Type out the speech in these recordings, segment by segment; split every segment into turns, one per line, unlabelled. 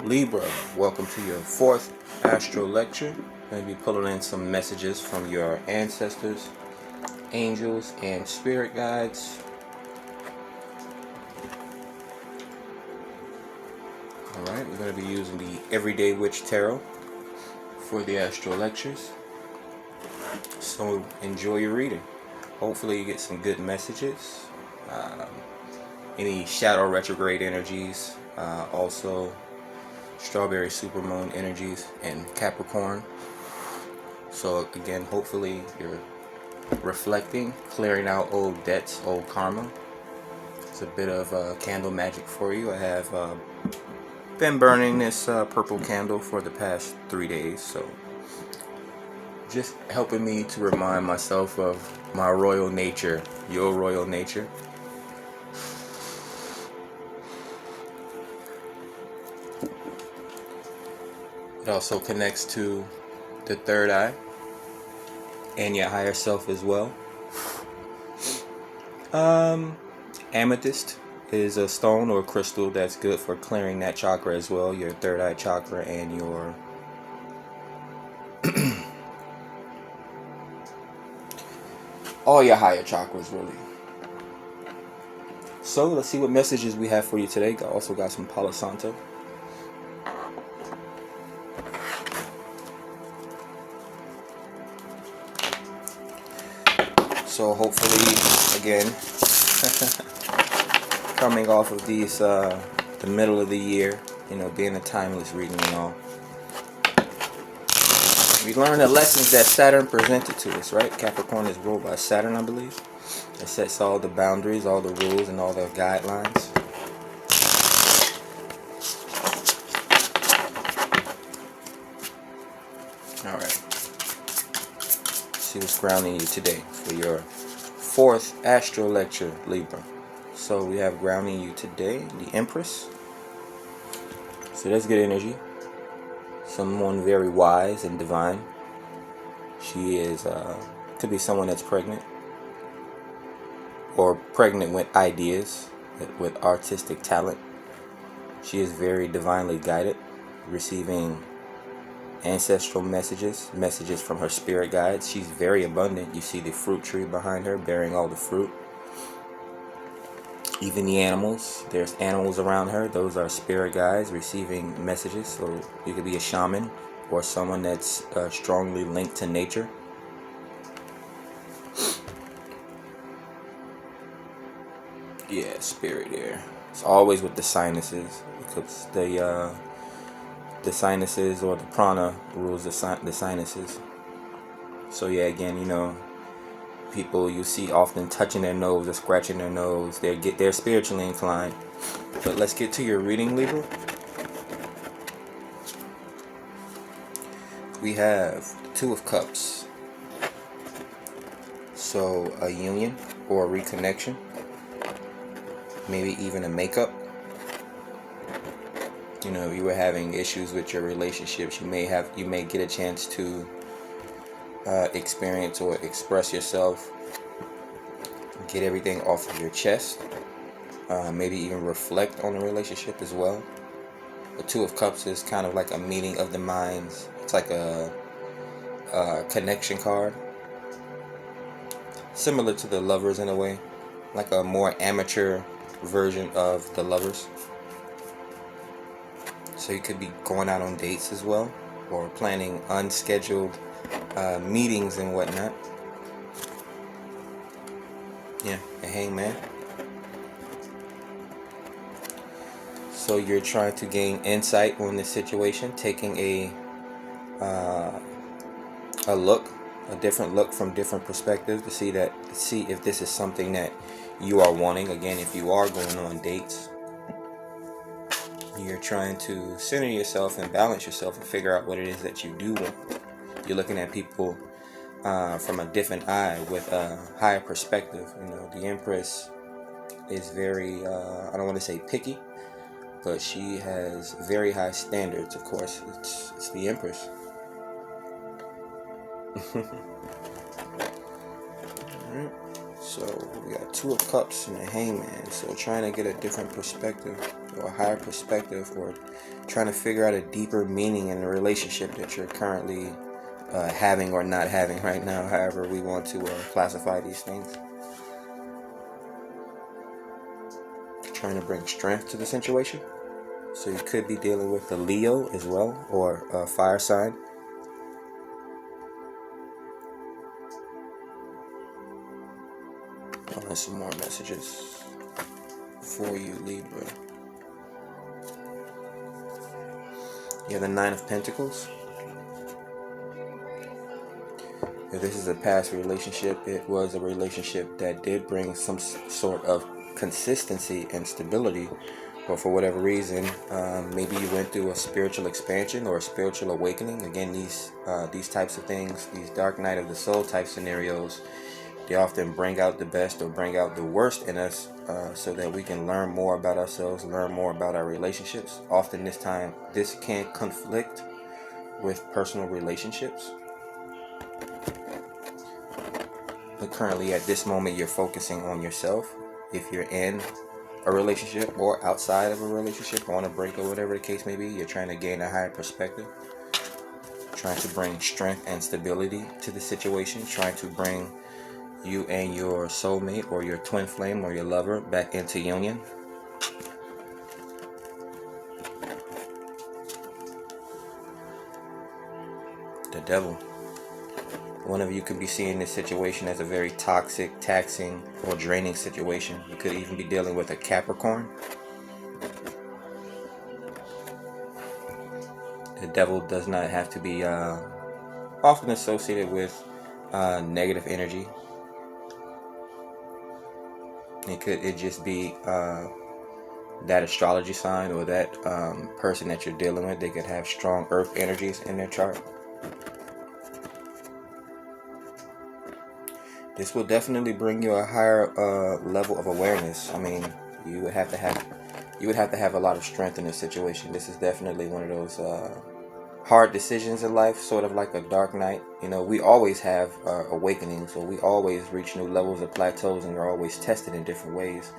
Libra, welcome to your fourth astro lecture. I'm going to be pulling in some messages from your ancestors, angels, and spirit guides. Alright, we're going to be using the Everyday Witch Tarot for the astro lectures. So enjoy your reading. Hopefully you get some good messages. Any shadow retrograde energies, also strawberry supermoon energies and Capricorn. So again, hopefully you're reflecting, clearing out old debts, old karma. It's a bit of candle magic for you. I have been burning this purple candle for the past 3 days, so just helping me to remind myself of my royal nature, your royal nature. It also connects to the third eye and your higher self as well. Amethyst is a stone or crystal that's good for clearing that chakra as well, your third eye chakra and your all your higher chakras really. So let's see what messages we have for you today. Also got some Palo Santo. So hopefully, again, coming off of these, the middle of the year, you know, being a timeless reading and all, we learn the lessons that Saturn presented to us, right? Capricorn is ruled by Saturn, I believe. It sets all the boundaries, all the rules, and all the guidelines. All right. See what's grounding you today for your fourth astro lecture, Libra. So we have grounding you today the Empress. So that's good energy. Someone very wise and divine. She is could be someone that's pregnant or pregnant with ideas, with artistic talent. She is very divinely guided, receiving ancestral messages from her spirit guides. She's very abundant. You see the fruit tree behind her bearing all the fruit. Even the animals, there's animals around her. Those are spirit guides receiving messages. So you could be a shaman or someone that's strongly linked to nature. Yeah, spirit there. It's always with the sinuses, because the sinuses or the prana rules the sinuses. So yeah, again, you know, people you see often touching their nose or scratching their nose. They're spiritually inclined. But let's get to your reading, Libra. We have the Two of Cups. So a union or a reconnection, maybe even a makeup. You know, if you were having issues with your relationships, you may get a chance to experience or express yourself, get everything off of your chest, maybe even reflect on the relationship as well. The Two of Cups is kind of like a meeting of the minds. It's like a connection card, similar to the Lovers in a way, like a more amateur version of the Lovers. So you could be going out on dates as well, or planning unscheduled meetings and whatnot. Yeah, a Hangman. So you're trying to gain insight on the situation, taking a different look from different perspectives to see if this is something that you are wanting. Again, if you are going on dates, you're trying to center yourself and balance yourself and figure out what it is that you do want. You're looking at people from a different eye with a higher perspective. You know, the Empress is very, I don't want to say picky, but she has very high standards, of course. It's the Empress. Alright, so we got Two of Cups and a Hangman. So trying to get a different perspective or a higher perspective, or trying to figure out a deeper meaning in the relationship that you're currently having or not having right now, however we want to classify these things. Trying to bring strength to the situation. So you could be dealing with a Leo as well, or a fire sign. And some more messages for you, Libra. You have the Nine of Pentacles. If this is a past relationship, it was a relationship that did bring some sort of consistency and stability, but for whatever reason, maybe you went through a spiritual expansion or a spiritual awakening. Again, these types of things, these dark night of the soul type scenarios, they often bring out the best or bring out the worst in us, so that we can learn more about ourselves, learn more about our relationships. Often this can conflict with personal relationships. But currently at this moment, you're focusing on yourself. If you're in a relationship or outside of a relationship, on a break or whatever the case may be, you're trying to gain a higher perspective, trying to bring strength and stability to the situation, trying to bring you and your soulmate or your twin flame or your lover back into union. The Devil. One of you could be seeing this situation as a very toxic, taxing, or draining situation. You could even be dealing with a Capricorn. The Devil does not have to be often associated with negative energy. It could just be that astrology sign or that person that you're dealing with. They could have strong earth energies in their chart. This will definitely bring you a higher level of awareness. I mean, you would have to have a lot of strength in this situation. This is definitely one of those hard decisions in life, sort of like a dark night. You know, we always have awakenings, or we always reach new levels of plateaus, and we're always tested in different ways.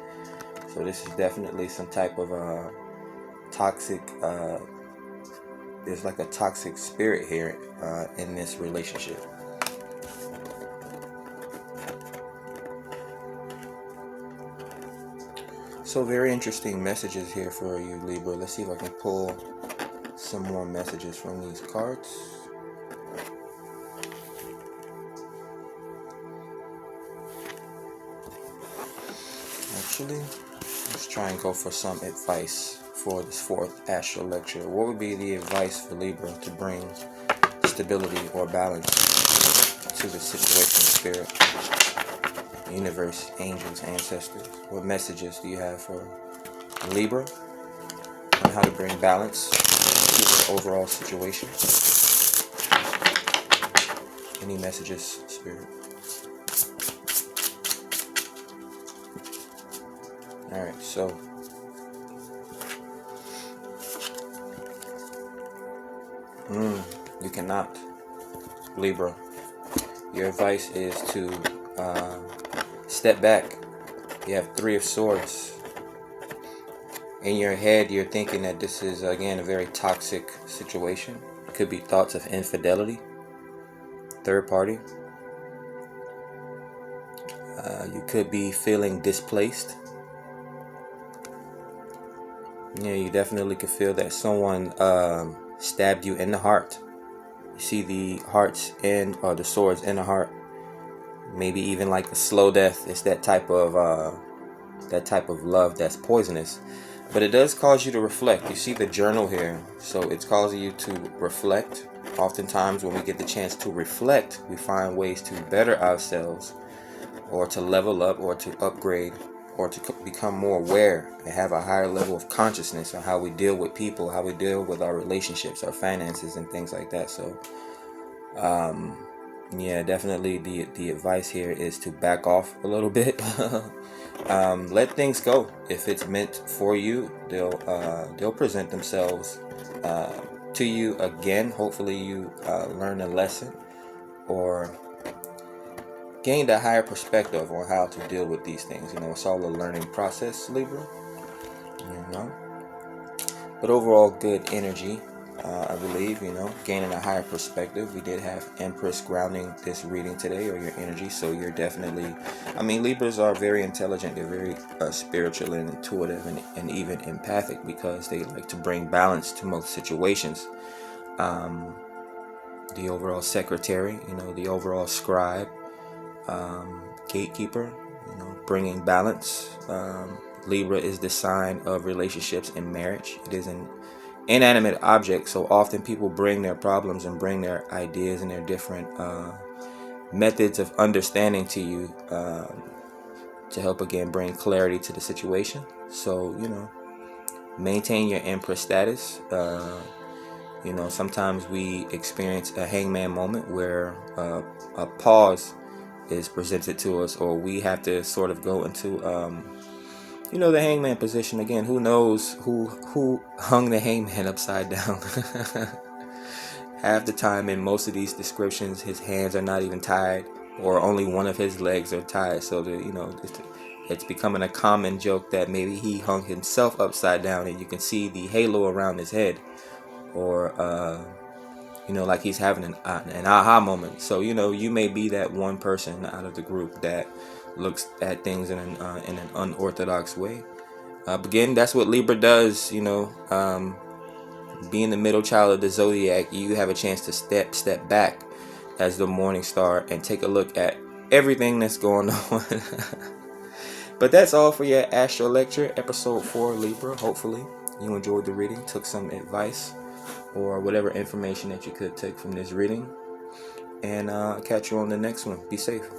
So this is definitely some type of toxic, there's like a toxic spirit here in this relationship. So very interesting messages here for you, Libra. Let's see if I can pull some more messages from these cards. Actually, let's try and go for some advice for this fourth astral lecture. What would be the advice for Libra to bring stability or balance to the situation, spirit, universe, angels, ancestors? What messages do you have for Libra on how to bring balance to the overall situation? Any messages, spirit? Alright, so you cannot, Libra. Your advice is to step back. You have Three of Swords. In your head, you're thinking that this is, again, a very toxic situation. It could be thoughts of infidelity, third party. You could be feeling displaced. Yeah, you definitely could feel that someone stabbed you in the heart. You see the hearts in, or the swords in the heart. Maybe even like a slow death. It's that type of love that's poisonous. But it does cause you to reflect. You see the journal here, so it's causing you to reflect. Oftentimes when we get the chance to reflect, we find ways to better ourselves, or to level up, or to upgrade, or to become more aware and have a higher level of consciousness on how we deal with people, how we deal with our relationships, our finances, and things like that. So yeah, definitely the advice here is to back off a little bit. Let things go. If it's meant for you, they'll present themselves to you again. Hopefully you learn a lesson or gained a higher perspective on how to deal with these things. You know, it's all a learning process, Libra. You know, But overall, good energy, I believe, gaining a higher perspective. We did have Empress grounding this reading today, or your energy, so you're definitely, Libras are very intelligent. They're very spiritual and intuitive, and even empathic, because they like to bring balance to most situations. The overall secretary, the overall scribe, gatekeeper, bringing balance. Libra is the sign of relationships and marriage. It is an inanimate object, so often people bring their problems and bring their ideas and their different methods of understanding to you, to help again bring clarity to the situation. So maintain your Empress status. Sometimes we experience a hangman moment where a pause is presented to us, or we have to sort of go into the hangman position again. Who knows who hung the hangman upside down? Half the time in most of these descriptions, his hands are not even tied, or only one of his legs are tied. So it's becoming a common joke that maybe he hung himself upside down, and you can see the halo around his head, or like he's having an aha moment. So you may be that one person out of the group that looks at things in an unorthodox way. Again, that's what Libra does. Being the middle child of the zodiac, you have a chance to step back as the morning star and take a look at everything that's going on. But that's all for your Astro Lecture, episode 4, Libra. Hopefully you enjoyed the reading, took some advice or whatever information that you could take from this reading, and catch you on the next one. Be safe.